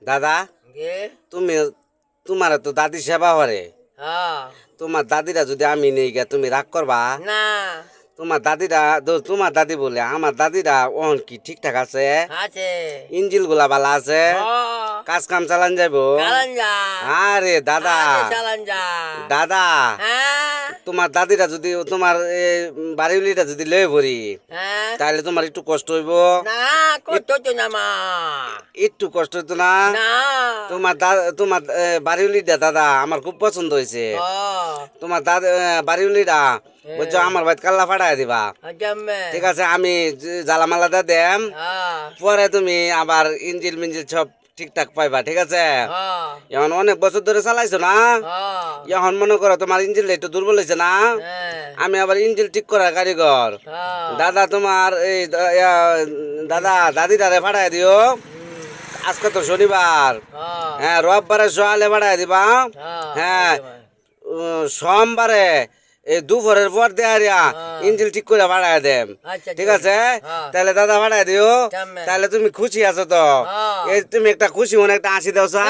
দাদা তুমি তোমার তো দাদি সেবা করে তোমার দাদিরা যদি আমি নেই গিয়া তুমি রাগ করবা না তোমার দাদিরা তোমার দাদি বলে আমার দাদিরা ওহন কি ঠিকঠাক আছে আছে ইঞ্জিল গুলা ভালো আছে কাজ কাম চালান যাবো চালান যা আরে দাদা চালান যা দাদা তোমার দাদিরা যদি তোমার বাড়িউলিটা যদি লয়ে পড়ি তাহলে তোমার একটু কষ্ট হইব না কষ্ট তো না মা একটু কষ্ট হইতো না না তোমার বাড়িউলিটা দাদা আমার খুব পছন্দ হয়েছে তোমার বাড়িউলিটা বুঝছো আমার বাড়িতে কাল্লা ফাটাই দিবা ঠিক আছে আমি জ্বালামালাটা দেম পরে তুমি আবার ইঞ্জিল মিঞ্জিল সব ঠিকঠাক পাইবা ঠিক আছে এখন অনেক বছর ধরে চালাইছো না এখন মনে করো তোমার ইঞ্জিল একটু দুর্বল হয়েছে না আমি আবার ইঞ্জিল ঠিক করার কারিগর দাদা তোমার এই দাদা দাদিটারে ফাটাই দিও আজকে তো শনিবার হ্যাঁ রবিবারে সকালে ফাটাই দিবা হ্যাঁ সোমবারে এই দুপুরের পর দেয়া ইঞ্জিল ঠিক করে ভাড়াই দেম ঠিক আছে তাহলে দাদা ভাড়াই দিও তাহলে তুমি খুশি আছো তো এই তুমি একটা খুশি মনে একটা হাসি দাও সা